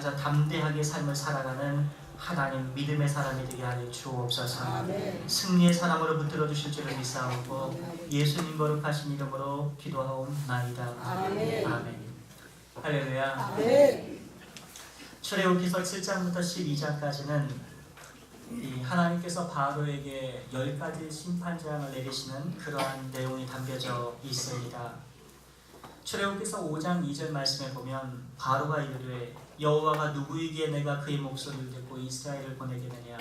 향해서 담대하게 삶을 살아가는 하나님 믿음의 사람이 되게 하여 주옵소서. 아멘. 승리의 사람으로 붙들어 주실 줄을 믿사오고 예수님 거룩하신 이름으로 기도하옵나이다. 아멘. 아멘. 할렐루야. 아멘. 출애굽기서 7장부터 12장까지는 이 하나님께서 바로에게 10가지 심판재앙을 내리시는 그러한 내용이 담겨져 있습니다. 출애굽기서 5장 2절 말씀에 보면 바로가 이르되 여호와가 누구이기에 내가 그의 목소리를 듣고 이스라엘을 보내겠느냐?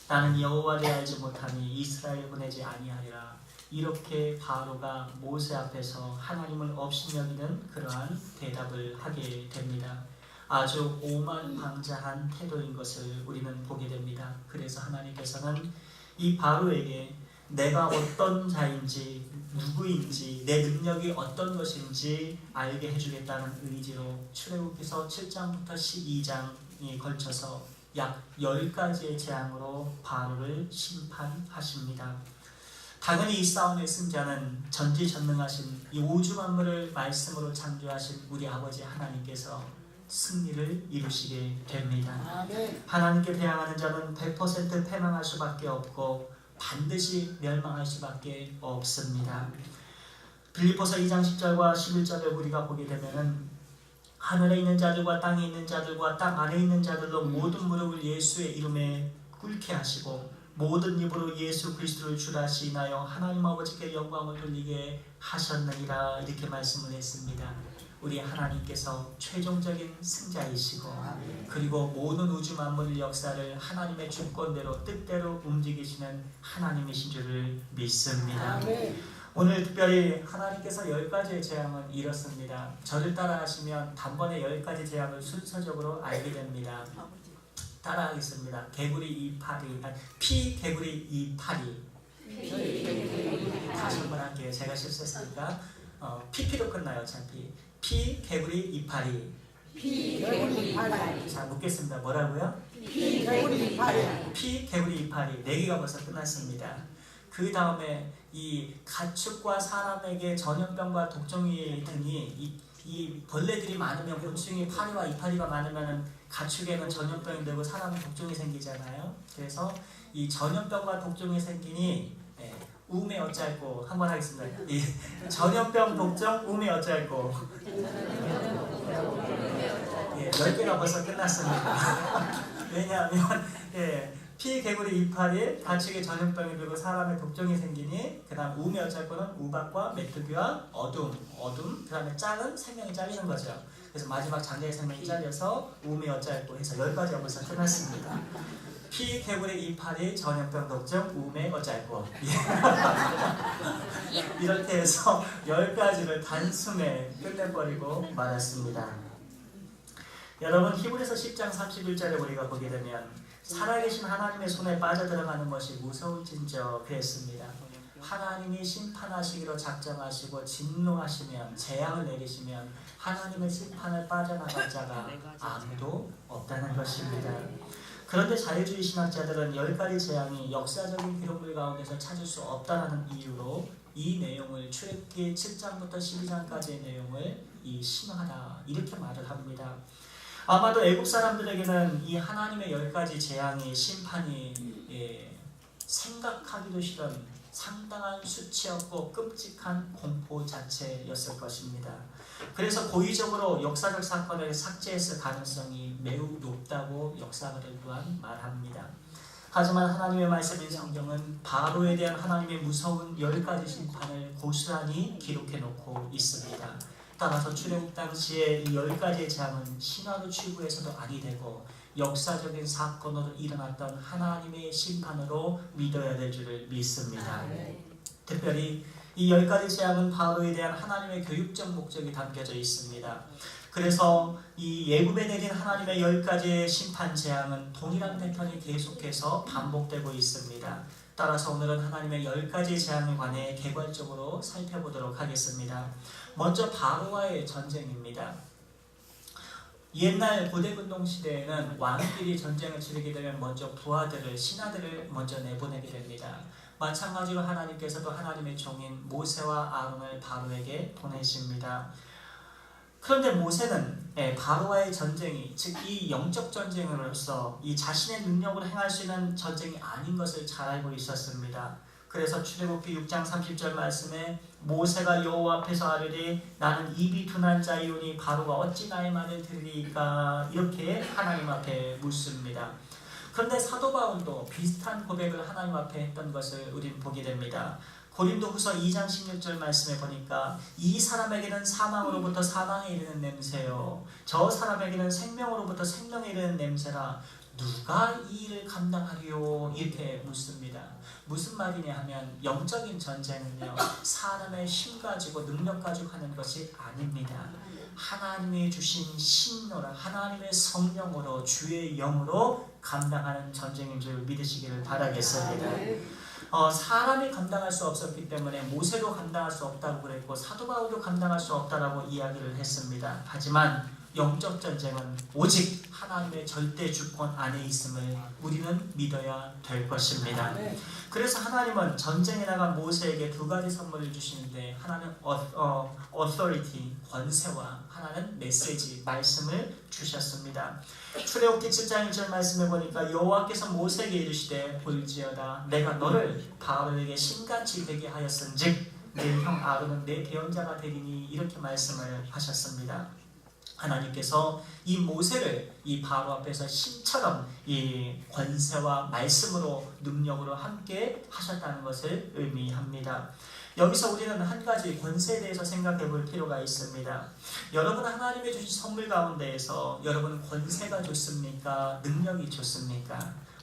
나는 여호와를 알지 못하니 이스라엘을 보내지 아니하리라. 이렇게 바로가 모세 앞에서 하나님을 업신여기는 그러한 대답을 하게 됩니다. 아주 오만방자한 태도인 것을 우리는 보게 됩니다. 그래서 하나님께서는 이 바로에게 내가 어떤 자인지 누구인지 내 능력이 어떤 것인지 알게 해주겠다는 의지로 출애굽기서 7장부터 12장에 걸쳐서 약 10가지의 재앙으로 바로를 심판하십니다. 당연히 이 싸움의 승자는 전지전능하신 이 우주 만물을 말씀으로 창조하신 우리 아버지 하나님께서 승리를 이루시게 됩니다. 아멘. 하나님께 대항하는 자는 100% 패망할 수밖에 없고 반드시 멸망할 수밖에 없습니다. 빌립보서 2장 10절과 11절을 우리가 보게 되면은 하늘에 있는 자들과 땅에 있는 자들과 땅 아래에 있는 자들로 모든 무릎을 예수의 이름에 꿇게 하시고 모든 입으로 예수 그리스도를 주라 시인하여 하나님 아버지께 영광을 돌리게 하셨느니라 이렇게 말씀을 했습니다. 우리 하나님께서 최종적인 승자이시고 그리고 모든 우주 만물 역사를 하나님의 주권대로 뜻대로 움직이시는 하나님이신 줄을 믿습니다. 아멘. 오늘 특별히 하나님께서 10가지의 재앙을 이뤘습니다. 저를 따라하시면 단번에 10가지 재앙을 순서적으로 알게 됩니다. 따라하겠습니다. 개구리 이파리, 피 개구리 이파리. 다시 한번 할게요. 제가 실수했으니까 피피로 끝나요. 어차피 피 개구리 이파리. 피 개구리 이파리. 자, 묻겠습니다. 뭐라고요? 피 개구리 이파리. 피 개구리 이파리. 4개가 벌써 끝났습니다. 그 다음에 이 가축과 사람에게 전염병과 독종이 등이 이 벌레들이 많으면 곤충이 파리와 이파리가 많으면 가축에는 전염병이 되고 사람은 독종이 생기잖아요. 그래서 이 전염병과 독종이 생기니 우메 어쩔고 한번 하겠습니다. 이 전염병 독종 우메 어쩔고 10개가 벌써 끝났습니다. 왜냐하면 피 개구리 이파리에 가축의 전염병이 들고 사람의 독종이 생기니 그 다음 우메 어쩔고는 우박과 메뚜기와 어둠 그 다음에 짝은 생명이 잘리는 거죠. 그래서 마지막 장자의 생명이 잘려서 우메 어쩔고 해서 10가지가 벌써 끝났습니다. 피 개구리 이파리 전염병 독종 우메 어쩔고 이렇게 해서 10가지를 단숨에 끝내버리고 말았습니다. 여러분 히브리서 10장 31절에 우리가 보게 되면 살아계신 하나님의 손에 빠져들어가는 것이 무서울진저 그랬습니다. 하나님이 심판하시기로 작정하시고 진노하시면 재앙을 내리시면 하나님의 심판을 빠져나갈 자가 아무도 없다는 것입니다. 그런데 자유주의 신학자들은 10가지 재앙이 역사적인 기록물 가운데서 찾을 수 없다는 이유로 이 내용을 출애굽기 7장부터 12장까지의 내용을 이 신화다 이렇게 말을 합니다. 아마도 애국 사람들에게는 이 하나님의 10가지 재앙이 심판이 생각하기도 싫은 상당한 수치였고 끔찍한 공포 자체였을 것입니다. 그래서 고의적으로 역사적 사건을 삭제했을 가능성이 매우 높다고 역사가들 또한 말합니다. 하지만 하나님의 말씀인 성경은 바로에 대한 하나님의 무서운 10가지 심판을 고스란히 기록해 놓고 있습니다. 따라서 출애굽 당시에 이 10가지의 재앙은 신화로 추구해서도 아니 되고 역사적인 사건으로 일어났던 하나님의 심판으로 믿어야 될 줄을 믿습니다. 특별히 이 10가지 재앙은 바로에 대한 하나님의 교육적 목적이 담겨져 있습니다. 그래서 이 애굽에 내린 하나님의 10가지의 심판 재앙은 동일한 패턴이 계속해서 반복되고 있습니다. 따라서 오늘은 하나님의 10가지 재앙에 관해 개괄적으로 살펴보도록 하겠습니다. 먼저 바로와의 전쟁입니다. 옛날 고대근동 시대에는 왕들이 전쟁을 치르게 되면 먼저 부하들을 신하들을 먼저 내보내게 됩니다. 마찬가지로 하나님께서도 하나님의 종인 모세와 아론을 바로에게 보내십니다. 그런데 모세는 바로와의 전쟁이, 즉 이 영적 전쟁으로서 이 자신의 능력으로 행할 수 있는 전쟁이 아닌 것을 잘 알고 있었습니다. 그래서 출애굽기 6장 30절 말씀에 모세가 여호와 앞에서 아뢰되 나는 입이 둔한 자이오니 바로가 어찌 나의 말을 들으리까, 이렇게 하나님 앞에 묻습니다. 그런데 사도 바울도 비슷한 고백을 하나님 앞에 했던 것을 우리는 보게 됩니다. 고린도후서 2장 16절 말씀에 보니까 이 사람에게는 사망으로부터 사망에 이르는 냄새요 저 사람에게는 생명으로부터 생명에 이르는 냄새라 누가 이 일을 감당하리요, 이렇게 묻습니다. 무슨 말이냐 하면 영적인 전쟁은요 사람의 힘 가지고 능력 가지고 하는 것이 아닙니다. 하나님이 주신 신노라, 하나님의 성령으로 주의 영으로 감당하는 전쟁인 줄 믿으시기를 바라겠습니다. 사람이 감당할 수 없었기 때문에 모세도 감당할 수 없다고 그랬고 사도 바울도 감당할 수 없다라고 이야기를 했습니다. 하지만 영적 전쟁은 오직 하나님의 절대 주권 안에 있음을 우리는 믿어야 될 것입니다. 그래서 하나님은 전쟁에 나간 모세에게 두 가지 선물을 주시는데, 하나는 authority, 권세와 하나는 메시지, 말씀을 주셨습니다. 출애굽기 7장 1절 말씀에 보니까 여호와께서 모세에게 이르시되 볼지어다 내가 너를 바로에게 신같이 되게 하였은즉 내 형 아론은 내 대언자가 되리니, 이렇게 말씀을 하셨습니다. 하나님께서 이 모세를 이 바로 앞에서 신처럼 이 권세와 말씀으로 능력으로 함께 하셨다는 것을 의미합니다. 여기서 우리는 한 가지 권세에 대해서 생각해 볼 필요가 있습니다. 여러분, 하나님의 주신 선물 가운데에서 여러분 권세가 좋습니까? 능력이 좋습니까?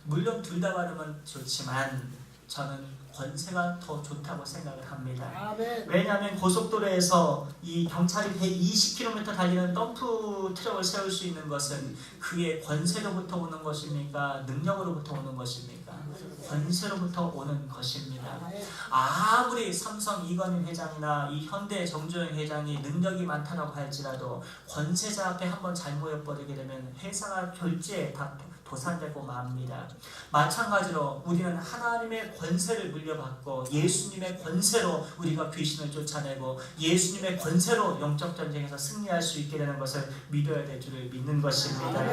물론 둘 다 받으면 좋지만 저는 권세가 더 좋다고 생각을 합니다. 왜냐하면 고속도로에서 이 경찰이 120km 달리는 덤프 트럭을 세울 수 있는 것은 그의 권세로부터 오는 것입니까? 능력으로부터 오는 것입니까? 권세로부터 오는 것입니다. 아무리 삼성 이건희 회장이나 이 현대 정주영 회장이 능력이 많다고 할지라도 권세자 앞에 한번 잘못해버리게 되면 회사가 결제에 다 도산되고 맙니다. 마찬가지로 우리는 하나님의 권세를 물려받고 예수님의 권세로 우리가 귀신을 쫓아내고 예수님의 권세로 영적 전쟁에서 승리할 수 있게 되는 것을 믿어야 될 줄을 믿는 것입니다.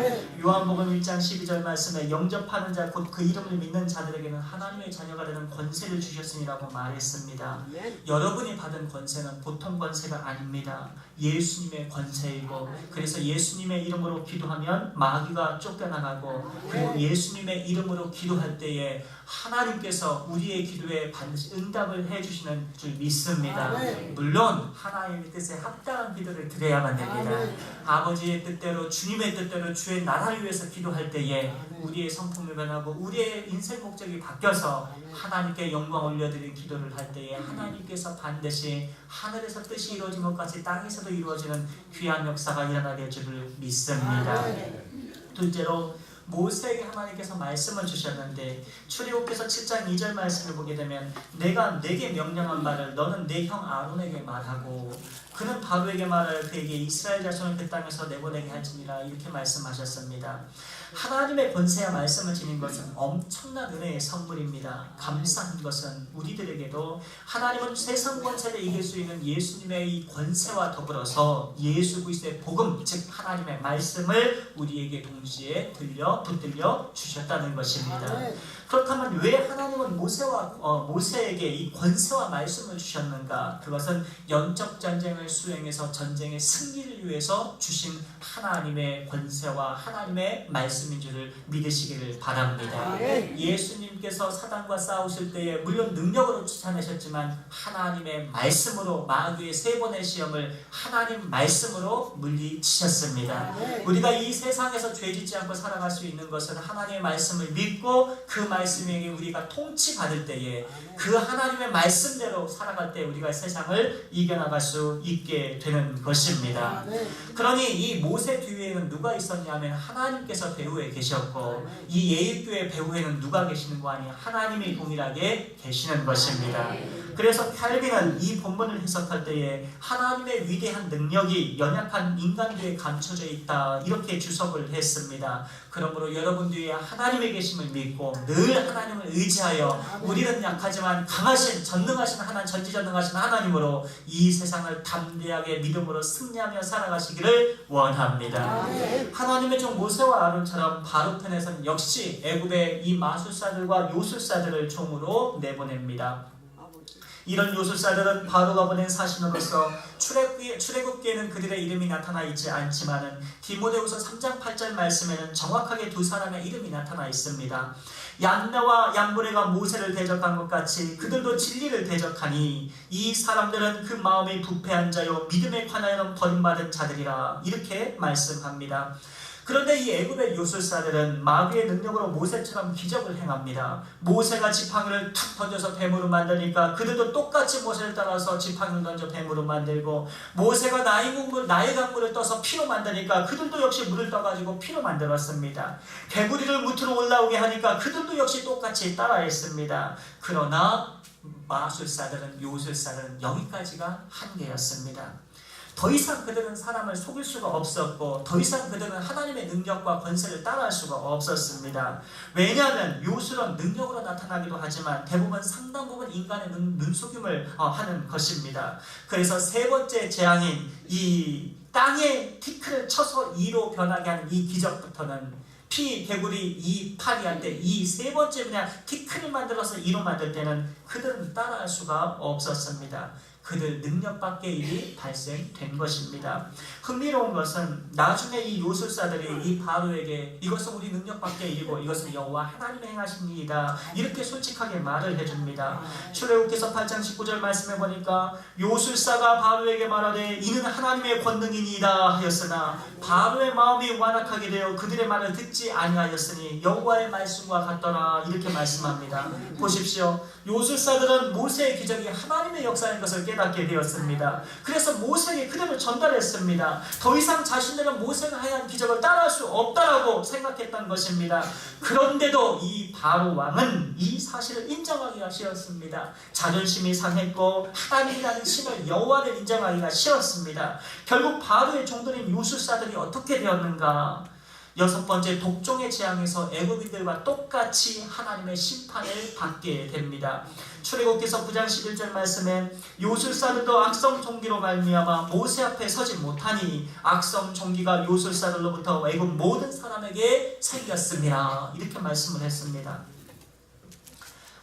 요한복음 1장 12절 말씀에 영접하는 자 곧 그 이름을 믿는 자들에게는 하나님의 자녀가 되는 권세를 주셨으니라고 말했습니다. 여러분이 받은 권세는 보통 권세가 아닙니다. 예수님의 권세이고, 그래서 예수님의 이름으로 기도하면 마귀가 쫓겨나가고, 그리고 예수님의 이름으로 기도할 때에 하나님께서 우리의 기도에 반드시 응답을 해주시는 줄 믿습니다. 물론 하나님의 뜻에 합당한 기도를 드려야만 됩니다. 아버지의 뜻대로, 주님의 뜻대로 주의 나라를 위해서 기도할 때에 우리의 성품이 변하고 우리의 인생 목적이 바뀌어서 하나님께 영광 올려드리는 기도를 할 때에 하나님께서 반드시 하늘에서 뜻이 이루어진 것 같이 땅에서도 이루어지는 귀한 역사가 일어나게 될 줄을 믿습니다. 둘째로 모세에게 하나님께서 말씀을 주셨는데, 출애굽기서 7장 2절 말씀을 보게 되면 내가 내게 명령한 말을 너는 내 형 아론에게 말하고 그는 바로에게 말하여 그에게 이스라엘 자손을 그 땅에서 내보내게 할지니라, 이렇게 말씀하셨습니다. 하나님의 권세와 말씀을 지닌 것은 엄청난 은혜의 선물입니다. 감사한 것은 우리들에게도 하나님은 세상 권세를 이길 수 있는 예수님의 이 권세와 더불어서 예수 그리스도의 복음, 즉 하나님의 말씀을 우리에게 동시에 붙들려 주셨다는 것입니다. 그렇다면 왜 하나님은 모세에게 이 권세와 말씀을 주셨는가? 그것은 영적 전쟁을 수행해서 전쟁의 승리를 위해서 주신 하나님의 권세와 하나님의 말씀인 줄을 믿으시기를 바랍니다. 예수님께서 사단과 싸우실 때에 물론 능력으로 쫓아내셨지만 하나님의 말씀으로 마귀의 3번의 시험을 하나님 말씀으로 물리치셨습니다. 우리가 이 세상에서 죄짓지 않고 살아갈 수 있는 것은 하나님의 말씀을 믿고 그 말씀에게 우리가 통치받을 때에 그 하나님의 말씀대로 살아갈 때 우리가 세상을 이겨나갈 수 있게 되는 것입니다. 그러니 이 모세 뒤에는 누가 있었냐면 하나님께서 배후에 계셨고, 이 예입교회 배후에는 누가 계시는 거 아니에요? 하나님이 동일하게 계시는 것입니다. 그래서 칼빈은 이 본문을 해석할 때에 하나님의 위대한 능력이 연약한 인간들에 감춰져 있다, 이렇게 주석을 했습니다. 그러므로 여러분 뒤에 하나님의 계심을 믿고 늘 하나님을 의지하여 우리는 약하지만 강하신 전능하신 하나님, 전지전능하신 하나님으로 이 세상을 담대하게 믿음으로 승리하며 살아가시기를 원합니다. 아멘. 하나님의 종 모세와 아론처럼 바로 편에서는 역시 애굽의 이 마술사들과 요술사들을 종으로 내보냅니다. 이런 요술사들은 바로가 보낸 사신으로서 출애굽기에는 그들의 이름이 나타나 있지 않지만은 디모데후서 3장 8절 말씀에는 정확하게 두 사람의 이름이 나타나 있습니다. 얀나와 얀브레가 모세를 대적한 것 같이 그들도 진리를 대적하니 이 사람들은 그 마음이 부패한 자요 믿음에 관하여는 버림받은 자들이라 이렇게 말씀합니다. 그런데 이 애굽의 요술사들은 마귀의 능력으로 모세처럼 기적을 행합니다. 모세가 지팡이를 툭 던져서 뱀으로 만드니까 그들도 똑같이 모세를 따라서 지팡이를 던져 뱀으로 만들고, 모세가 나의 강물을 떠서 피로 만드니까 그들도 역시 물을 떠가지고 피로 만들었습니다. 개구리를 무트로 올라오게 하니까 그들도 역시 똑같이 따라했습니다. 그러나 마술사들은, 요술사들은 여기까지가 한계였습니다. 더 이상 그들은 사람을 속일 수가 없었고 더 이상 그들은 하나님의 능력과 권세를 따라할 수가 없었습니다. 왜냐하면 요술은 능력으로 나타나기도 하지만 대부분 상당 부분 인간의 눈속임을 하는 것입니다. 그래서 세 번째 재앙인 이 땅에 티크를 쳐서 이로 변하게 하는 이 기적부터는 피, 개구리, 이 파리 할 때 이 세 번째 그냥 티크를 만들어서 이로 만들 때는 그들은 따라할 수가 없었습니다. 그들 능력 밖의 일이 발생된 것입니다. 흥미로운 것은 나중에 이 요술사들이 이 바로에게 이것은 우리 능력 밖의 일이고 이것은 여호와 하나님의 행하신 일이다 이렇게 솔직하게 말을 해줍니다. 출애굽기서 8장 19절 말씀해 보니까 요술사가 바로에게 말하되 이는 하나님의 권능이니이다 하였으나 바로의 마음이 완악하게 되어 그들의 말을 듣지 아니하였으니 여호와의 말씀과 같더라 이렇게 말씀합니다. 보십시오. 요술사들은 모세의 기적이 하나님의 역사인 것을 깨닫게 되었습니다. 그래서 모세에게 그대로 전달했습니다. 더 이상 자신들은 모세가 행한 기적을 따라할 수 없다라고 생각했던 것입니다. 그런데도 이 바로 왕은 이 사실을 인정하기가 싫었습니다. 자존심이 상했고 하나님이라는 신을, 여호와를 인정하기가 싫었습니다. 결국 바로의 종들인 요술사들이 어떻게 되었는가? 여섯 번째 독종의 재앙에서 애굽인들과 똑같이 하나님의 심판을 받게 됩니다. 출애굽기서 9장 11절 말씀에 요술사들도 악성 종기로 말미암아 모세 앞에 서지 못하니 악성 종기가 요술사들로부터 애굽 모든 사람에게 생겼습니다. 이렇게 말씀을 했습니다.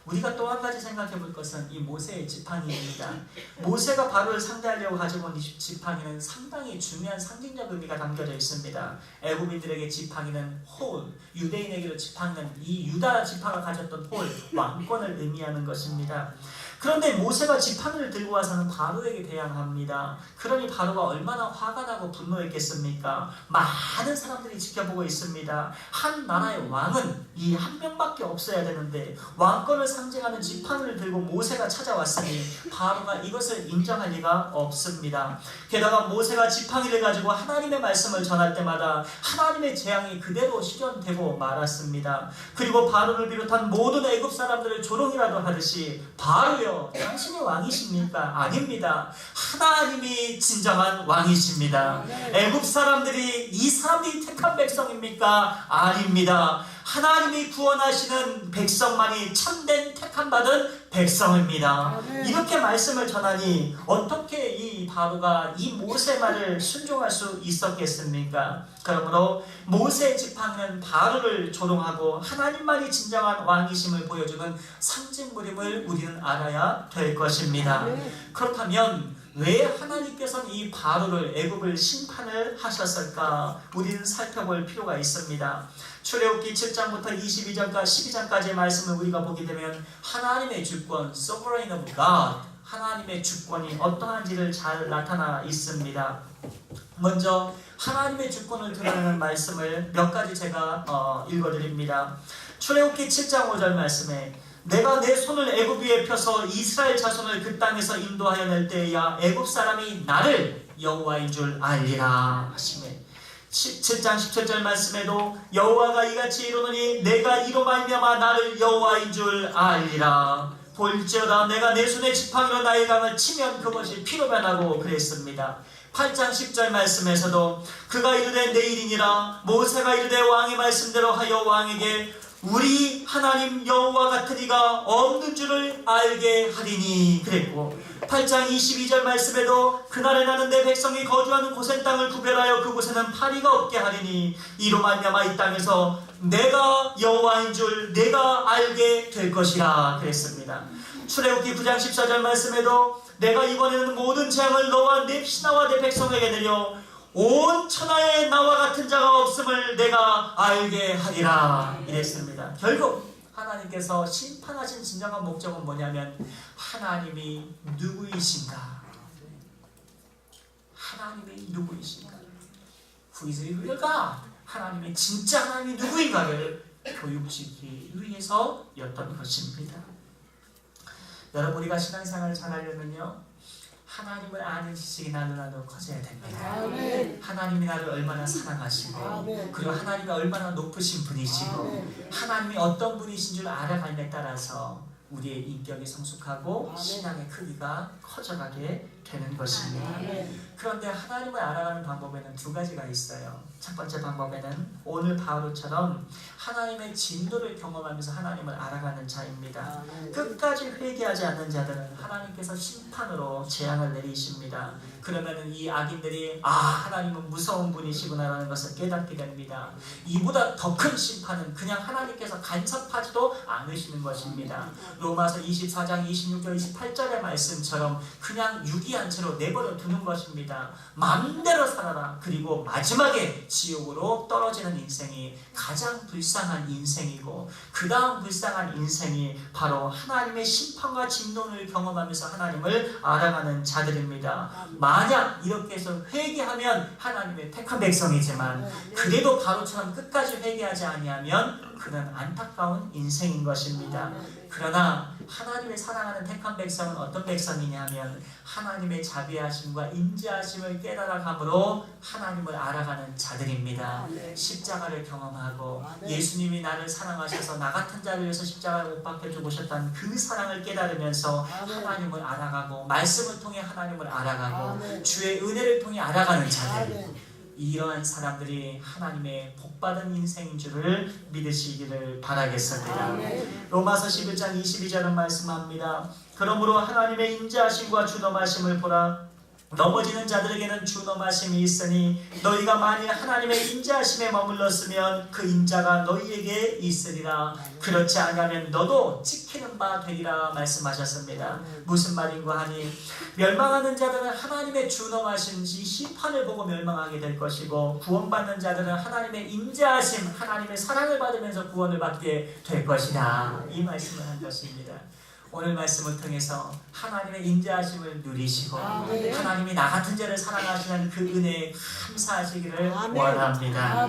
우리가 또 한 가지 생각해 볼 것은 이 모세의 지팡이입니다. 모세가 바로를 상대하려고 가지고 온 이 지팡이는 상당히 중요한 상징적 의미가 담겨져 있습니다. 애굽인들에게 지팡이는 홀, 유대인에게도 지팡이는 이 유다 지파가 가졌던 홀, 왕권을 의미하는 것입니다. 그런데 모세가 지팡이를 들고 와서는 바로에게 대항합니다. 그러니 바로가 얼마나 화가 나고 분노했겠습니까? 많은 사람들이 지켜보고 있습니다. 한 나라의 왕은 이 한 명밖에 없어야 되는데 왕권을 상징하는 지팡이를 들고 모세가 찾아왔으니 바로가 이것을 인정할 리가 없습니다. 게다가 모세가 지팡이를 가지고 하나님의 말씀을 전할 때마다 하나님의 재앙이 그대로 실현되고 말았습니다. 그리고 바로를 비롯한 모든 애굽 사람들을 조롱이라도 하듯이 바로요, 당신이 왕이십니까? 아닙니다. 하나님이 진정한 왕이십니다. 애굽 사람들이 이 사람들이 택한 백성입니까? 아닙니다. 하나님이 구원하시는 백성만이 참된 택함받은 백성입니다. 이렇게 말씀을 전하니 어떻게 이 바로가 이 모세 말을 순종할 수 있었겠습니까? 그러므로 모세의 지팡이는 바로를 조롱하고 하나님만이 진정한 왕이심을 보여주는 상징물임을 우리는 알아야 될 것입니다. 그렇다면 왜 하나님께서는 이 바로를, 애굽을 심판을 하셨을까? 우리는 살펴볼 필요가 있습니다. 출애굽기 7장부터 22장까지 12장까지의 말씀을 우리가 보게 되면 하나님의 주권, Sovereign of God, 하나님의 주권이 어떠한지를 잘 나타나 있습니다. 먼저 하나님의 주권을 드러내는 말씀을 몇 가지 제가 읽어드립니다. 출애굽기 7장 5절 말씀에 내가 내 손을 애굽 위에 펴서 이스라엘 자손을 그 땅에서 인도하여 낼 때야 애굽 사람이 나를 여호와인 줄 알리라 하시매 7장 17절 말씀에도 여호와가 이같이 이르노니 내가 이로 말미암아 나를 여호와인 줄 알리라. 볼지어다 내가 내 손에 지팡이로 나의 강을 치면 그것이 피로 변하고 그랬습니다. 8장 10절 말씀에서도 그가 이르되 내일이니라 모세가 이르되 왕의 말씀대로 하여 왕에게 우리 하나님 여호와 같은 이가 없는 줄을 알게 하리니 그랬고, 8장 22절 말씀에도 그날에 나는 내 백성이 거주하는 고센 땅을 구별하여 그곳에는 파리가 없게 하리니 이로 말미암아 이 땅에서 내가 여호와인 줄 내가 알게 될 것이라 그랬습니다. 출애굽기 9장 14절 말씀에도 내가 이번에는 모든 재앙을 너와 내 신하와 내 백성에게 내려 온 천하에 나와 같은 자가 없음을 내가 알게 하리라 이랬습니다. 결국 하나님께서 심판하신 진정한 목적은 뭐냐면 하나님이 누구이신가, 하나님이 누구이신가, Who is real God, 하나님의 진짜 하나님이 누구인가를 교육시키기 위해서였던 것입니다. 여러분, 우리가 신앙생활을 잘하려면요, 하나님을 아는 지식이 나누나도 커져야 됩니다. 아멘. 하나님이 나를 얼마나 사랑하시고, 아멘. 그리고 하나님이 얼마나 높으신 분이시고, 아멘. 하나님이 어떤 분이신 줄 알아감에 따라서 우리의 인격이 성숙하고 아멘. 신앙의 크기가 커져가게 되는 것입니다. 아멘. 그런데 하나님을 알아가는 방법에는 두 가지가 있어요. 첫 번째 방법에는 오늘 바울처럼 하나님의 진노를 경험하면서 하나님을 알아가는 자입니다. 아멘. 끝까지 회개하지 않는 자들은 하나님께서 심판으로 재앙을 내리십니다. 그러면 이 악인들이 하나님은 무서운 분이시구나라는 것을 깨닫게 됩니다. 이보다 더 큰 심판은 그냥 하나님께서 간섭하지도 않으시는 것입니다. 로마서 24장 26절 28절의 말씀처럼 그냥 유기한 채로 내버려 두는 것입니다. 마음대로 살아라. 그리고 마지막에 지옥으로 떨어지는 인생이 가장 불쌍한 인생이고, 그 다음 불쌍한 인생이 바로 하나님의 심판과 진노를 경험하면서 하나님을 알아가는 자들입니다. 만약 이렇게 해서 회개하면 하나님의 택한 백성이지만 그래도 바로처럼 끝까지 회개하지 아니하면 그는 안타까운 인생인 것입니다. 그러나 하나님의 사랑하는 택한 백성은 어떤 백성이냐 하면 하나님의 자비하심과 인자하심을 깨달아감으로 하나님을 알아가는 자들입니다. 십자가를 경험하고 예수님이 나를 사랑하셔서 나 같은 자를 위해서 십자가를 못 박혀 죽으셨다는 그 사랑을 깨달으면서 하나님을 알아가고, 말씀을 통해 하나님을 알아가고, 주의 은혜를 통해 알아가는 자들, 이러한 사람들이 하나님의 복받은 인생인 줄을 믿으시기를 바라겠습니다. 로마서 11장 22절은 말씀합니다. 그러므로 하나님의 인자하심과 준엄하심을 보라. 넘어지는 자들에게는 준엄하심이 있으니 너희가 만일 하나님의 인자하심에 머물렀으면 그 인자가 너희에게 있으리라. 그렇지 않으면 너도 찍히는 바 되리라 말씀하셨습니다. 무슨 말인가 하니 멸망하는 자들은 하나님의 준엄하신 심판을 보고 멸망하게 될 것이고, 구원받는 자들은 하나님의 인자하심, 하나님의 사랑을 받으면서 구원을 받게 될 것이다. 이 말씀을 한 것입니다. 오늘 말씀을 통해서 하나님의 인자하심을 누리시고 하나님이 나 같은 자를 사랑하시는 그 은혜에 감사하시기를 원합니다.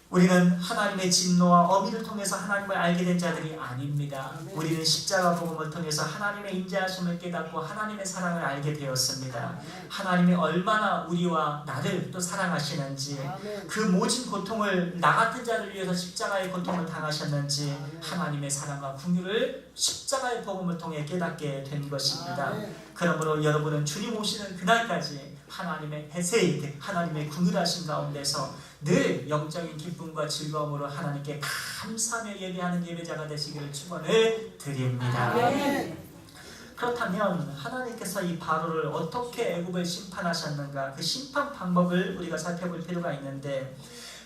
우리는 하나님의 진노와 어미를 통해서 하나님을 알게 된 자들이 아닙니다. 우리는 십자가 복음을 통해서 하나님의 인자하심을 깨닫고 하나님의 사랑을 알게 되었습니다. 하나님이 얼마나 우리와 나를 또 사랑하시는지, 그 모진 고통을 나 같은 자를 위해서 십자가의 고통을 당하셨는지 하나님의 사랑과 긍휼을 십자가의 복음을 통해 깨닫게 된 것입니다. 그러므로 여러분은 주님 오시는 그날까지 하나님의 헤세이드, 하나님의 긍휼하신 가운데서 늘 영적인 기쁨과 즐거움으로 하나님께 감사하며 예배하는 예배자가 되시기를 축원을 드립니다. 그렇다면 하나님께서 이 바로를 어떻게 애굽을 심판하셨는가, 그 심판 방법을 우리가 살펴볼 필요가 있는데,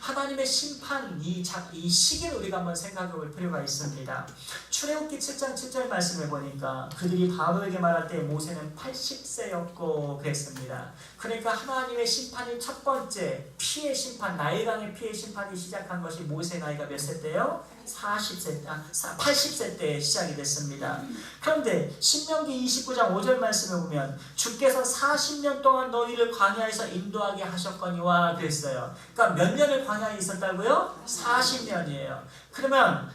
하나님의 심판 이 시기를 우리가 한번 생각해 볼 필요가 있습니다. 출애굽기 7장 7절 말씀에 보니까 그들이 바로에게 말할 때 모세는 80세였고 그랬습니다. 그러니까 하나님의 심판이 첫 번째 피의 심판, 나일강의 피의 심판이 시작한 것이 모세 나이가 몇 세 때요? 80세 때 시작이 됐습니다. 그런데 신명기 29장 5절 말씀에 보면 주께서 40년 동안 너희를 광야에서 인도하게 하셨거니와 그랬어요. 그러니까 몇 년을 광야에 있었다고요? 40년이에요. 그러면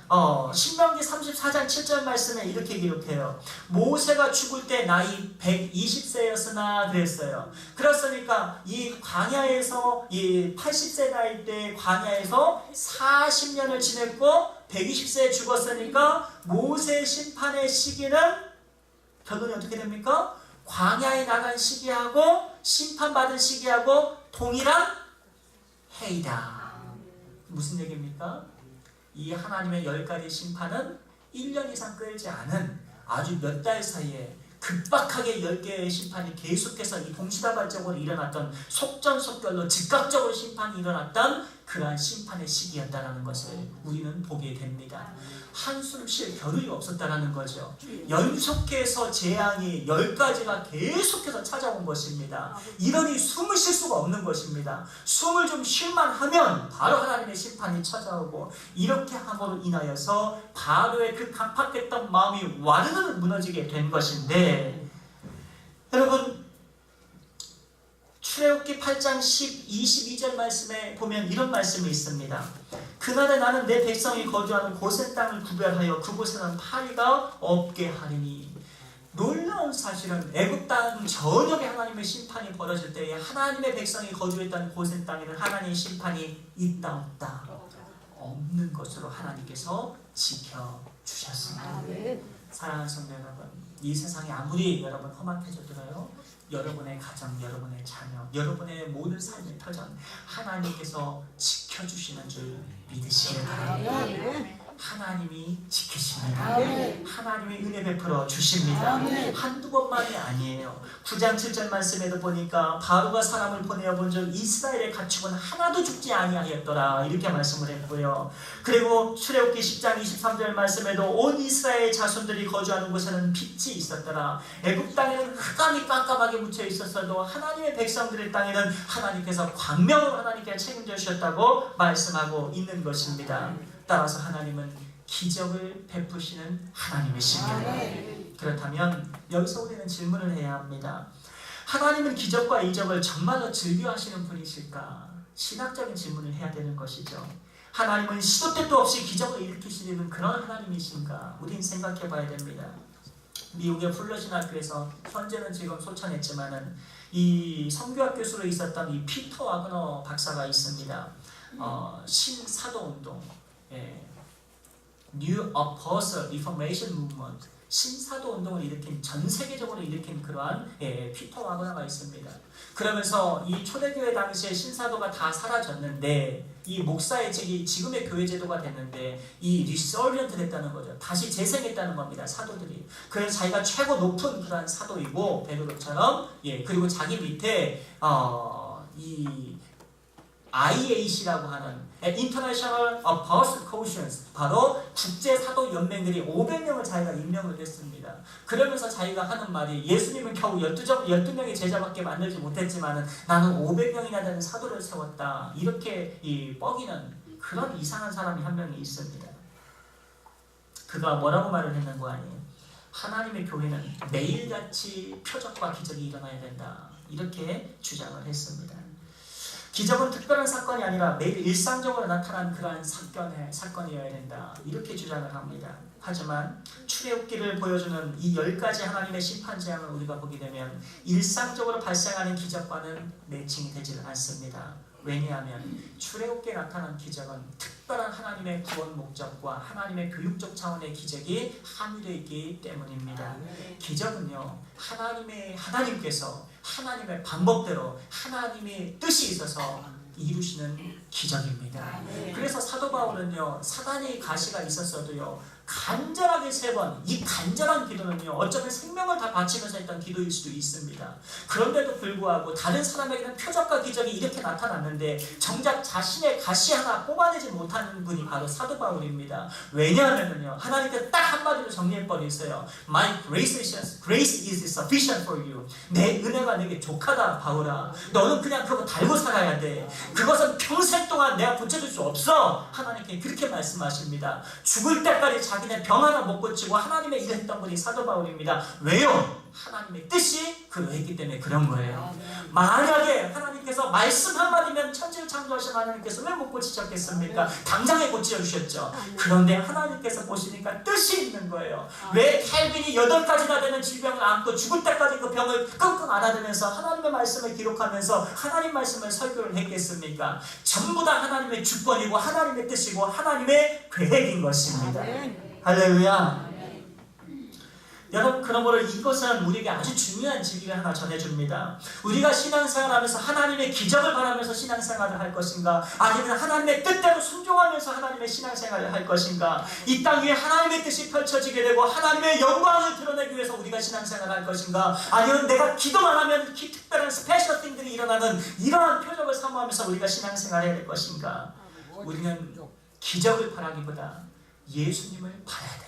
신명기 34장 7절 말씀에 이렇게 기록해요. 모세가 죽을 때 나이 120세였으나 그랬어요. 그렇으니까 이 광야에서 이 80세 나이 때 광야에서 40년을 지냈고 120세에 죽었으니까 모세 심판의 시기는 결론이 어떻게 됩니까? 광야에 나간 시기하고 심판받은 시기하고 동일한 해이다. 무슨 얘기입니까? 이 하나님의 10가지 심판은 1년 이상 끌지 않은 아주 몇 달 사이에 급박하게 10개의 심판이 계속해서 이 동시다발적으로 일어났던 속전속결로 즉각적으로 심판이 일어났던 그러한 심판의 시기였다는 것을 우리는 보게 됩니다. 한숨 쉴 겨를이 없었다는 거죠. 연속해서 재앙이 10가지가 계속해서 찾아온 것입니다. 이러니 숨을 쉴 수가 없는 것입니다. 숨을 좀 쉴만 하면 바로 하나님의 심판이 찾아오고, 이렇게 함으로 인하여서 바로의 그 강팍했던 마음이 와르르 무너지게 된 것인데, 여러분 출애굽기 8장 22절 말씀에 보면 이런 말씀이 있습니다. 그날에 나는 내 백성이 거주하는 고센 땅을 구별하여 그곳에는 파리가 없게 하리니. 놀라운 사실은 애굽 땅 전역에 하나님의 심판이 벌어질 때에 하나님의 백성이 거주했던 고센 땅에는 하나님의 심판이 있다 없다? 없는 것으로 하나님께서 지켜주셨습니다. 사랑하는 성도 여러분, 이 세상이 아무리 여러분 험악해져도요, 여러분의 가정, 여러분의 자녀, 여러분의 모든 삶의 터전 하나님께서 지켜주시는 줄 믿으시길 바랍니다. 하나님이 지키십니다. 하나님이 은혜 베풀어 주십니다. 한두 번만이 아니에요. 9장 7절 말씀에도 보니까 바로가 사람을 보내어 본즉 이스라엘의 가축은 하나도 죽지 아니하였더라, 이렇게 말씀을 했고요. 그리고 출애굽기 10장 23절 말씀에도 온 이스라엘 자손들이 거주하는 곳에는 빛이 있었더라. 애굽 땅에는 흑암이 깜깜하게 묻혀 있었어도 하나님의 백성들의 땅에는 하나님께서 광명으로 하나님께서 책임져 주셨다고 말씀하고 있는 것입니다. 따라서 하나님은 기적을 베푸시는 하나님이십니다. 그렇다면 여기서 우리는 질문을 해야 합니다. 하나님은 기적과 이적을 정말로 즐겨하시는 분이실까? 신학적인 질문을 해야 되는 것이죠. 하나님은 시도 때도 없이 기적을 일으키시는 그런 하나님이신가? 우린 생각해 봐야 됩니다. 미국의 플러신 학교에서 현재는 지금 소천했지만은 이 선교학 교수로 있었던 이 피터 와그너 박사가 있습니다. 신사도운동, New Apostle Reformation Movement, 신사도 운동을 일으킨, 전 세계적으로 일으킨 그러한 피터 와그너가 있습니다. 그러면서 이 초대교회 당시에 신사도가 다 사라졌는데, 이 목사의 직이 지금의 교회 제도가 됐는데 이 리서전트 됐다는 거죠. 다시 재생했다는 겁니다, 사도들이. 그래서 자기가 최고 높은 그러한 사도이고, 베드로처럼, 그리고 자기 밑에 이 IAC라고 하는 International Apostle Coalition, 바로 국제사도 연맹들이 500명을 자기가 임명을 했습니다. 그러면서 자기가 하는 말이, 예수님은 겨우 12명의 제자밖에 만들지 못했지만 나는 500명이나 되는 사도를 세웠다, 이렇게 뻐기는 그런 이상한 사람이 한 명이 있습니다. 그가 뭐라고 말을 했는 거 아니에요? 하나님의 교회는 매일같이 표적과 기적이 일어나야 된다, 이렇게 주장을 했습니다. 기적은 특별한 사건이 아니라 매일 일상적으로 나타난 그러한 사건이어야 된다, 이렇게 주장을 합니다. 하지만 출애굽기를 보여주는 이 10가지 하나님의 심판 재앙을 우리가 보게 되면 일상적으로 발생하는 기적과는 매칭이 되지 않습니다. 왜냐하면 출애굽기에 나타난 기적은 특별한 하나님의 구원 목적과 하나님의 교육적 차원의 기적이 함유되어 있기 때문입니다. 기적은요, 하나님께서 하나님의 방법대로 하나님의 뜻이 있어서 이루시는 기적입니다. 그래서 사도 바울은요, 사단의 가시가 있었어도요, 간절하게 3번, 이 간절한 기도는요, 어쩌면 생명을 다 바치면서 했던 기도일 수도 있습니다. 그런데도 불구하고 다른 사람에게는 표적과 기적이 이렇게 나타났는데 정작 자신의 가시 하나 뽑아내지 못하는 분이 바로 사도 바울입니다. 왜냐하면요, 하나님께서 딱 한마디로 정리해버리세요. My grace is sufficient for you. 내 은혜가 내게 족하다, 바울아. 너는 그냥 그거 달고 살아야 돼. 그것은 평생 동안 내가 고쳐줄 수 없어. 하나님께 그렇게 말씀하십니다. 죽을 때까지 자기네 병 하나 못 고치고 하나님의 일을 했던 분이 사도 바울입니다. 왜요? 하나님의 뜻이 그러했기 때문에 그런 거예요. 만약에 하나님께서 말씀 한마디면 천지를 창조하신 하나님께서 왜 못 고치셨겠습니까? 당장에 고쳐주셨죠. 그런데 하나님께서 보시니까 뜻이 있는 거예요. 왜 캘빈이 8가지나 되는 질병을 안고 죽을 때까지 그 병을 끙끙 앓아대면서 하나님의 말씀을 기록하면서 하나님 말씀을 설교를 했겠습니까? 전부 다 하나님의 주권이고 하나님의 뜻이고 하나님의 계획인 것입니다. 할렐루야. 여러분, 그러므로 이것은 우리에게 아주 중요한 진리를 하나 전해줍니다. 우리가 신앙생활하면서 하나님의 기적을 바라면서 신앙생활을 할 것인가, 아니면 하나님의 뜻대로 순종하면서 하나님의 하나님의 신앙생활을 할 것인가? 이 땅 위에 하나님의 뜻이 펼쳐지게 되고 하나님의 영광을 드러내기 위해서 우리가 신앙생활을 할 것인가? 아니면 내가 기도만 하면 특별한 스페셜 띵들이 일어나는 이러한 표적을 사모하면서 우리가 신앙생활을 해야 될 것인가? 우리는 기적을 바라기보다 예수님을 받아야 돼요.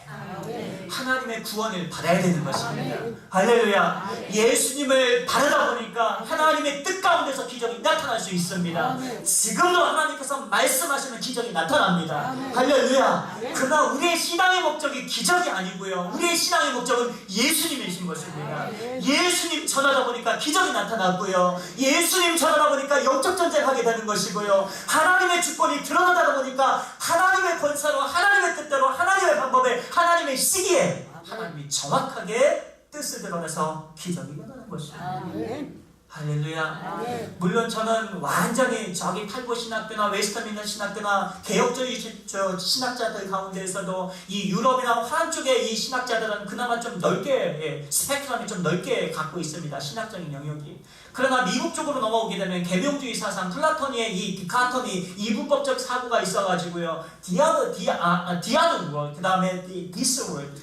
하나님의 구원을 받아야 되는 것입니다. 할렐루야. 예수님을 바라다 보니까 하나님의 뜻 가운데서 기적이 나타날 수 있습니다. 지금도 하나님께서 말씀하시는 기적이 나타납니다. 할렐루야. 그러나 우리의 신앙의 목적이 기적이 아니고요, 우리의 신앙의 목적은 예수님이신 것입니다. 예수님 전하다 보니까 기적이 나타났고요, 예수님 전하다 보니까 영적 전쟁하게 되는 것이고요, 하나님의 주권이 드러나다 보니까 하나님의 권세로, 하나님의 뜻대로, 하나님의 방법에, 하나님의 시기에 하나님이 정확하게 뜻을 드러내서 기적이 일어나는 것입니다. 할렐루야. 물론 저는 완전히 저기 탈고 신학교나 웨스터민더 신학교나 개혁주의 신학자들 가운데에서도 이 유럽이나 화란 쪽의 이 신학자들은 그나마 좀 넓게, 스펙트럼이 좀 넓게 갖고 있습니다. 신학적인 영역이. 그러나 미국 쪽으로 넘어오게 되면 계명주의 사상, 플라톤의 이 디카톤이 이분법적 사고가 있어가지고요, 디아드 그 다음에 디스월,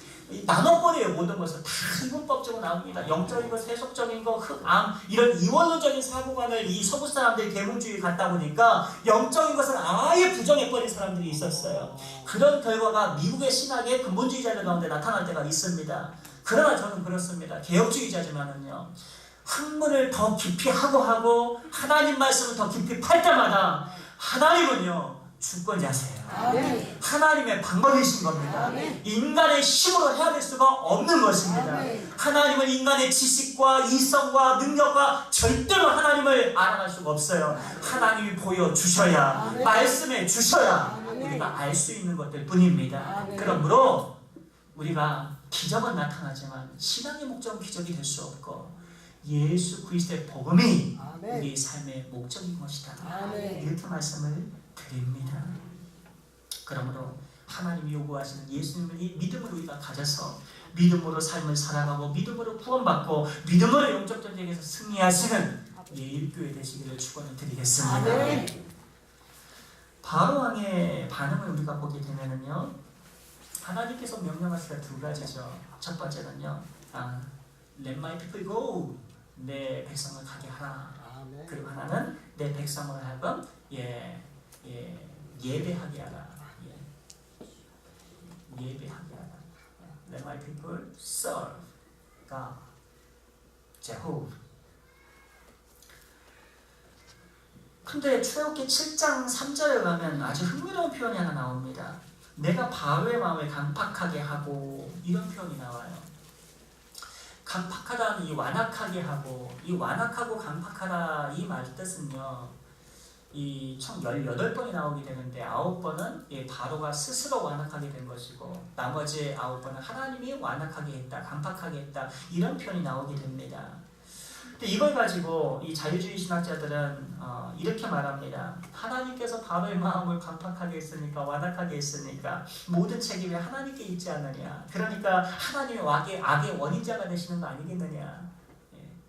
나눠버려요. 모든 것을 다 이분법적으로 나옵니다. 영적인 것, 세속적인 것, 흑암, 이런 이원론적인 사고관을 이 서구 사람들이 계몽주의에 갖다 보니까 영적인 것을 아예 부정해버린 사람들이 있었어요. 그런 결과가 미국의 신학의 근본주의자들 가운데 나타날 때가 있습니다. 그러나 저는 그렇습니다. 개혁주의자지만은요, 학문을 더 깊이 하고 하나님 말씀을 더 깊이 팔 때마다 하나님은요 주권자세요. 하나님의 방법이신 겁니다. 인간의 힘으로 해야 될 수가 없는 것입니다. 하나님은 인간의 지식과 이성과 능력과 절대로 하나님을 알아갈 수가 없어요. 하나님이 보여주셔야, 말씀해 주셔야 우리가 알 수 있는 것들 뿐입니다. 그러므로 우리가 기적은 나타나지만 신앙의 목적은 기적이 될 수 없고 예수 그리스도의 복음이 우리 삶의 목적인 것이다. 이렇게 말씀을 드립니다. 그러므로 하나님이 요구하시는 예수님을 이 믿음을 우리가 가져서 믿음으로 삶을 살아가고 믿음으로 구원받고 믿음으로 영적 전쟁에서 승리하시는 예일교회 되시기를 축원을 드리겠습니다. 바로 왕의 반응을 우리가 보게 되면은요, 하나님께서 명령하시는 두 가지죠. 첫 번째는요, Let my people go, 내 백성을 가게 하라. 그리고 하나는 내 백성을 하여금 예배하게 하라. 예배하게 하라. Let my people serve God, 제호브. 근데 출애굽기 7장 3절에 가면 아주 흥미로운 표현이 하나 나옵니다. 내가 바로의 마음을 강팍하게 하고, 이런 표현이 나와요. 강팍하다는 이 완악하게 하고, 이 완악하고 강팍하다 이 말 뜻은요, 이 총 18번이 나오게 되는데 9번은 바로가 스스로 완악하게 된 것이고, 나머지 9번은 하나님이 완악하게 했다, 강팍하게 했다, 이런 표현이 나오게 됩니다. 근데 이걸 가지고 이 자유주의 신학자들은 이렇게 말합니다. 하나님께서 바로의 마음을 강팍하게 했으니까, 완악하게 했으니까 모든 책임이 하나님께 있지 않느냐, 그러니까 하나님이 악의 원인자가 되시는 거 아니겠느냐,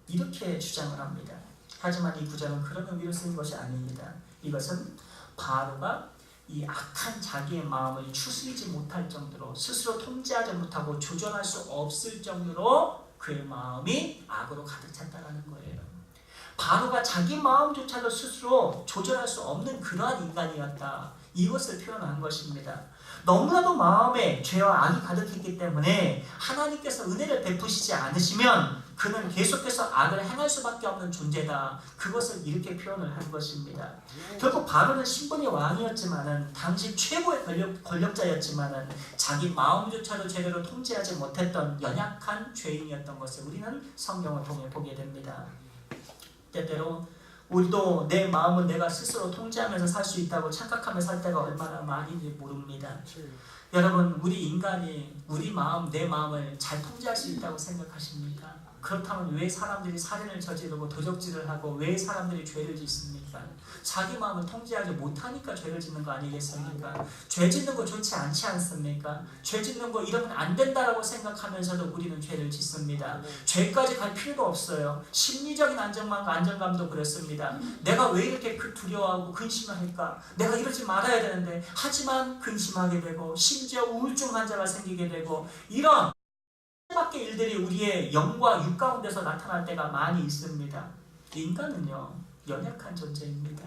이렇게 주장을 합니다. 하지만 이 구절은 그런 의미로 쓰는 것이 아닙니다. 이것은 바로가 이 악한 자기의 마음을 추스리지 못할 정도로, 스스로 통제하지 못하고 조절할 수 없을 정도로 그의 마음이 악으로 가득 찼다는 거예요. 바로가 자기 마음조차도 스스로 조절할 수 없는 그러한 인간이었다, 이것을 표현한 것입니다. 너무나도 마음에 죄와 악이 가득했기 때문에 하나님께서 은혜를 베푸시지 않으시면 그는 계속해서 악을 행할 수밖에 없는 존재다, 그것을 이렇게 표현을 한 것입니다. 결국 바로는 신분이 왕이었지만은, 당시 최고의 권력자였지만은 자기 마음조차도 제대로 통제하지 못했던 연약한 죄인이었던 것을 우리는 성경을 통해 보게 됩니다. 때때로 우리도 내 마음은 내가 스스로 통제하면서 살 수 있다고 착각하며 살 때가 얼마나 많은지 모릅니다. 여러분, 우리 인간이 우리 마음, 내 마음을 잘 통제할 수 있다고 생각하십니까? 그렇다면 왜 사람들이 살인을 저지르고 도적질을 하고 왜 사람들이 죄를 짓습니까? 자기 마음을 통제하지 못하니까 죄를 짓는 거 아니겠습니까? 죄 짓는 거 좋지 않지 않습니까? 죄 짓는 거 이러면 안 된다라고 생각하면서도 우리는 죄를 짓습니다. 죄까지 갈 필요도 없어요. 심리적인 안정감도 그렇습니다. 내가 왜 이렇게 두려워하고 근심을 할까? 내가 이러지 말아야 되는데 하지만 근심하게 되고 심지어 우울증 환자가 생기게 되고 이런 밖의 일들이 우리의 영과 육 가운데서 나타날 때가 많이 있습니다. 인간은요 연약한 존재입니다.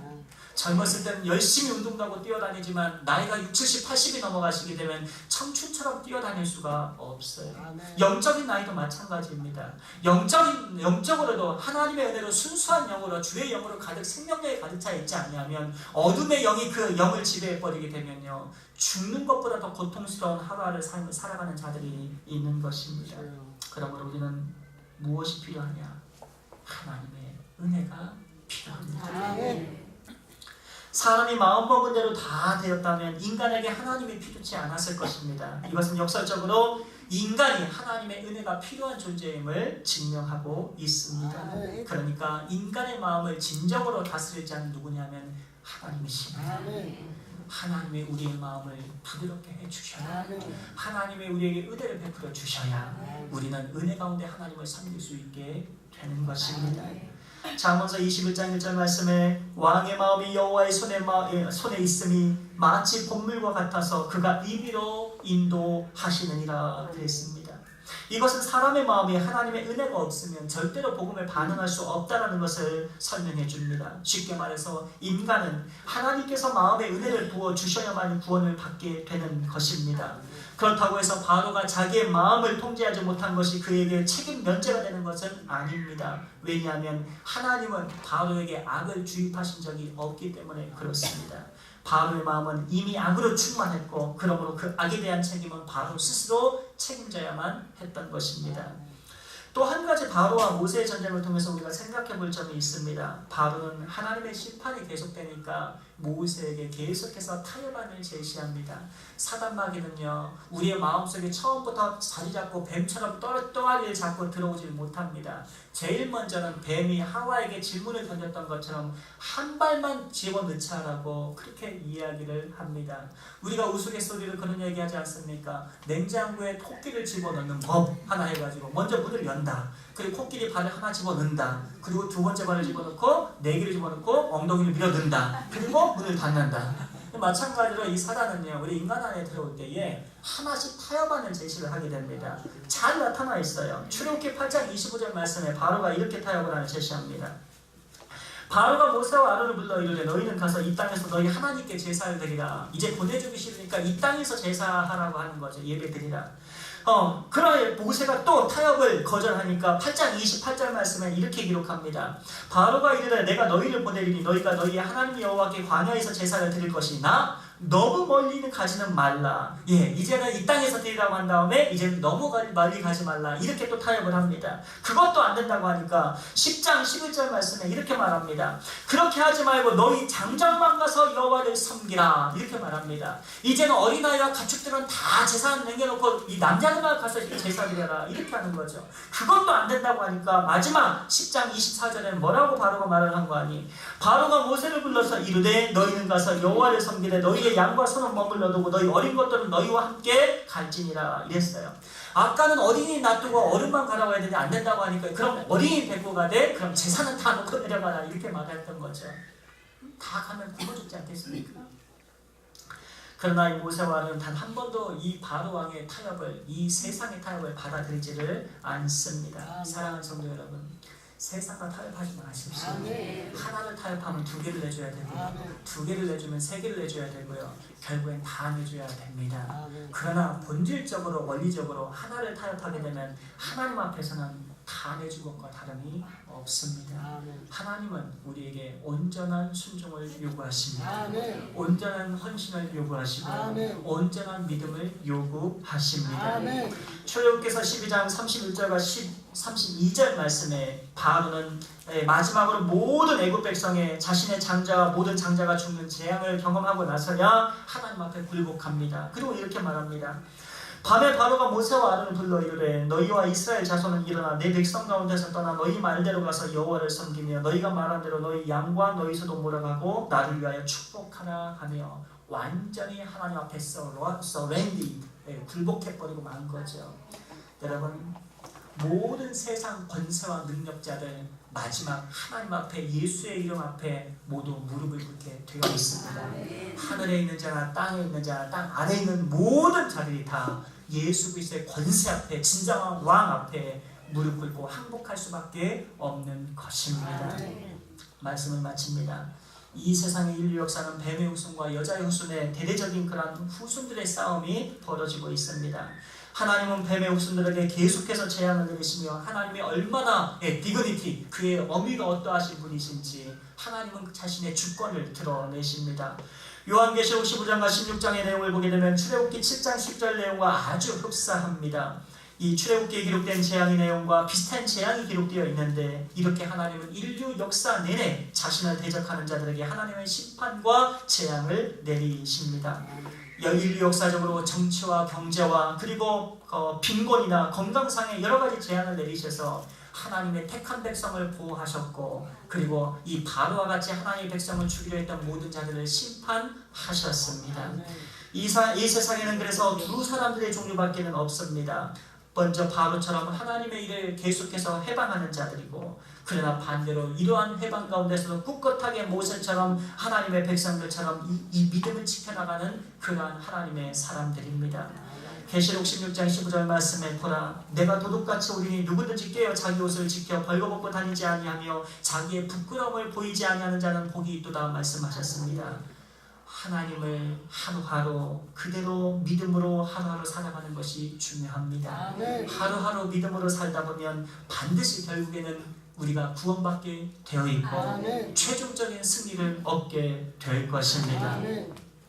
젊었을 때는 열심히 운동도 하고 뛰어다니지만 나이가 60, 70, 80이 넘어가시게 되면 청춘처럼 뛰어다닐 수가 없어요. 영적인 나이도 마찬가지입니다. 영적으로도 하나님의 은혜로 순수한 영으로 주의 영으로 가득 생명력에 가득 차 있지 않냐면 어둠의 영이 그 영을 지배해버리게 되면요 죽는 것보다 더 고통스러운 하루하루 삶을 살아가는 자들이 있는 것입니다. 그러므로 우리는 무엇이 필요하냐? 하나님의 은혜가 필요합니다. 사람이 마음먹은 대로 다 되었다면 인간에게 하나님이 필요치 않았을 것입니다. 이것은 역설적으로 인간이 하나님의 은혜가 필요한 존재임을 증명하고 있습니다. 그러니까 인간의 마음을 진정으로 다스릴 자는 누구냐면 하나님이십니다. 하나님의 우리의 마음을 부드럽게 해주셔야 하나님의 우리에게 은혜를 베풀어 주셔야 우리는 은혜 가운데 하나님을 섬길 수 있게 되는 것입니다. 잠언서 21장 1절 말씀에 왕의 마음이 여호와의 손에 있음이 마치 봇물과 같아서 그가 임의로 인도하시느니라 그랬습니다. 이것은 사람의 마음에 하나님의 은혜가 없으면 절대로 복음을 반응할 수 없다는 것을 설명해 줍니다. 쉽게 말해서 인간은 하나님께서 마음에 은혜를 부어주셔야만 구원을 받게 되는 것입니다. 그렇다고 해서 바로가 자기의 마음을 통제하지 못한 것이 그에게 책임 면제가 되는 것은 아닙니다. 왜냐하면 하나님은 바로에게 악을 주입하신 적이 없기 때문에 그렇습니다. 바로의 마음은 이미 악으로 충만했고 그러므로 그 악에 대한 책임은 바로 스스로 책임져야만 했던 것입니다. 또 한 가지 바로와 모세의 전쟁을 통해서 우리가 생각해 볼 점이 있습니다. 바로는 하나님의 심판이 계속되니까 모세에게 계속해서 타협안을 제시합니다. 사단마귀는요 우리의 마음속에 처음부터 자리 잡고 뱀처럼 또아리를 잡고 들어오질 못합니다. 제일 먼저는 뱀이 하와에게 질문을 던졌던 것처럼 한 발만 집어넣자라고 그렇게 이야기를 합니다. 우리가 우스갯소리로 그런 얘기하지 않습니까? 냉장고에 토끼를 집어넣는 법 하나 해가지고 먼저 문을 연다. 그리고 코끼리 발을 하나 집어넣는다. 그리고 두 번째 발을 집어넣고 네 개를 집어넣고 엉덩이를 밀어넣는다. 그리고 문을 닫는다. 마찬가지로 이 사단은요 우리 인간 안에 들어올 때에 하나씩 타협안을 제시를 하게 됩니다. 잘 나타나 있어요. 출애굽기 8장 25절 말씀에 바로가 이렇게 타협안을 제시합니다. 바로가 모세와 아론을 불러 이르되 너희는 가서 이 땅에서 너희 하나님께 제사를 드리라. 이제 보내주기 싫으니까 이 땅에서 제사하라고 하는 거죠. 예배 드리라. 그러나 모세가 또 타협을 거절하니까 8장 28절 말씀에 이렇게 기록합니다. 바로가 이르되 내가 너희를 보내리니 너희가 너희의 하나님 여호와께 광야에서 제사를 드릴 것이나 너무 멀리는 가지는 말라. 이제는 이 땅에서 드리라고 한 다음에 이제는 너무 멀리 가지 말라. 이렇게 또 타협을 합니다. 그것도 안 된다고 하니까 10장 11절 말씀에 이렇게 말합니다. 그렇게 하지 말고 너희 장정만 가서 여호와를 섬기라. 이렇게 말합니다. 이제는 어린아이와 가축들은 다 제사 남겨놓고 이 남자들만 가서 제사 드려라. 이렇게 하는 거죠. 그것도 안 된다고 하니까 마지막 10장 24절에 뭐라고 바로가 말을 한 거 아니? 바로가 모세를 불러서 이르되 너희는 가서 여호와를 섬기되 너희의 양과 소는 머물러 두고 너희 어린 것들은 너희와 함께 갈지니라 이랬어요. 아까는 어린이 놔두고 어른만 가라고 했는데 안 된다고 하니까 그럼 어린이 데리고 가되 그럼 제사는 다 놓고 내려가라 이렇게 말했던 거죠. 다 가면 굶어 죽지 않겠습니까? 그러나 이 모세와는 단 한 번도 이 바로 왕의 타협을 이 세상의 타협을 받아들이지를 않습니다. 사랑하는 성도 여러분, 세상과 타협하지 마십시오. 하나를 타협하면 두 개를 내줘야 되고요. 두 개를 내주면 세 개를 내줘야 되고요. 결국엔 다 내줘야 됩니다. 그러나 본질적으로 원리적으로 하나를 타협하게 되면 하나님 앞에서는 다 내준 것과 다름이 없습니다. 하나님은 우리에게 온전한 순종을 요구하십니다. 온전한 헌신을 요구하시고 온전한 믿음을 요구하십니다. 출애굽기서 12장 31절과 32절 말씀에 바로는 마지막으로 모든 애굽 백성의 자신의 장자와 모든 장자가 죽는 재앙을 경험하고 나서야 하나님 앞에 굴복합니다. 그리고 이렇게 말합니다. 밤에 바로가 모세와 아론을 불러 이르되 너희와 이스라엘 자손은 일어나 내 백성 가운데서 떠나 너희 말대로 가서 여호와를 섬기며 너희가 말한 대로 너희 양과 너희 소도 몰아가고 나를 위하여 축복하라 하며 완전히 하나님 앞에 surrender, 굴복해버리고 만 거죠. 여러분, 모든 세상 권세와 능력자들 마지막 하나님 앞에 예수의 이름 앞에 모두 무릎을 꿇게 되어 있습니다. 하늘에 있는 자나 땅에 있는 자나 땅 아래에 있는 모든 자들이 다 예수 그리스도의 권세 앞에 진정한 왕 앞에 무릎 꿇고 항복할 수밖에 없는 것입니다. 말씀을 마칩니다. 이 세상의 인류 역사는 뱀의 후손과 여자의 후손의 대대적인 그런 후손들의 싸움이 벌어지고 있습니다. 하나님은 뱀의 후손들에게 계속해서 재앙을 내리시며 하나님이 얼마나 디그니티, 그의 어미가 어떠하신 분이신지 하나님은 자신의 주권을 드러내십니다. 요한계시록 15장과 16장의 내용을 보게 되면 출애굽기 7장 10절 내용과 아주 흡사합니다. 이 출애굽기에 기록된 재앙의 내용과 비슷한 재앙이 기록되어 있는데 이렇게 하나님은 인류 역사 내내 자신을 대적하는 자들에게 하나님의 심판과 재앙을 내리십니다. 인류 역사적으로 정치와 경제와 그리고 빈곤이나 건강상의 여러 가지 재앙을 내리셔서 하나님의 택한 백성을 보호하셨고 그리고 이 바로와 같이 하나님의 백성을 죽이려 했던 모든 자들을 심판하셨습니다. 이 세상에는 그래서 두 사람들의 종류밖에는 없습니다. 먼저 바로처럼 하나님의 일을 계속해서 해방하는 자들이고 그러나 반대로 이러한 해방 가운데서도 꿋꿋하게 모세처럼 하나님의 백성들처럼 이 믿음을 지켜나가는 그러한 하나님의 사람들입니다. 계시록 16장 15절 말씀에 보라 내가 도둑같이 오리니 누구든지 깨어 자기 옷을 지켜 벌거벗고 다니지 아니하며 자기의 부끄러움을 보이지 아니하는 자는 복이 있도다 말씀하셨습니다. 하나님을 하루하루 그대로 믿음으로 하루하루 살아가는 것이 중요합니다. 하루하루 믿음으로 살다 보면 반드시 결국에는 우리가 구원받게 되어 있고 최종적인 승리를 얻게 될 것입니다.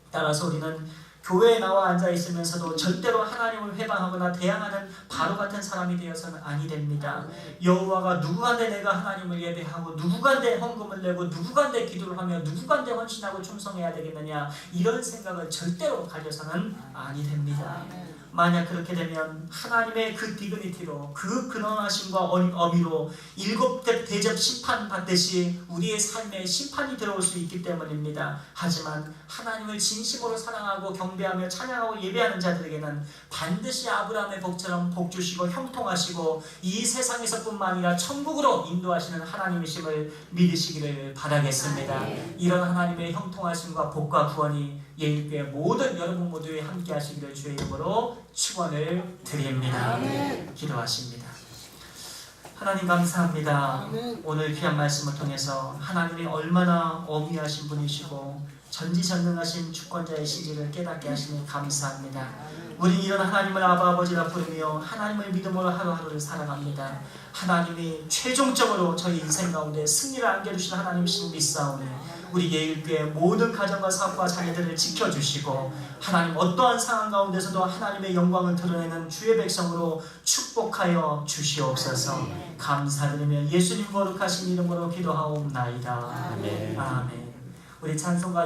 따라서 우리는 교회에 나와 앉아있으면서도 절대로 하나님을 회방하거나 대항하는 바로 같은 사람이 되어서는 아니 됩니다. 여호와가 누구간데 내가 하나님을 예배하고 누구간데 헌금을 내고 누구간데 기도를 하며 누구간데 헌신하고 충성해야 되겠느냐 이런 생각을 절대로 가져서는 아니 됩니다. 만약 그렇게 되면 하나님의 그 디그니티로 그 근원하심과 어미로 일곱 대접 심판 받듯이 우리의 삶에 심판이 들어올 수 있기 때문입니다. 하지만 하나님을 진심으로 사랑하고 경배하며 찬양하고 예배하는 자들에게는 반드시 아브라함의 복처럼 복 주시고 형통하시고 이 세상에서뿐만 아니라 천국으로 인도하시는 하나님이심을 믿으시기를 바라겠습니다. 이런 하나님의 형통하심과 복과 구원이 예일교회 모든 여러분 모두에 함께 하시기를 주의 이름으로 축원을 드립니다. 기도하십니다. 하나님 감사합니다. 오늘 귀한 말씀을 통해서 하나님이 얼마나 어미하신 분이시고 전지전능하신 주권자의 시기를 깨닫게 하시니 감사합니다. 우리 이런 하나님을 아버지라 부르며 하나님을 믿음으로 하루하루를 살아갑니다. 하나님이 최종적으로 저희 인생 가운데 승리를 안겨주신 하나님이신 믿사오니 우리 예일교회 모든 가정과 사업과 자녀들을 지켜주시고 하나님 어떠한 상황 가운데서도 하나님의 영광을 드러내는 주의 백성으로 축복하여 주시옵소서. 감사드리며 예수님 거룩하신 이름으로 기도하옵나이다. 아멘. 우리 찬송가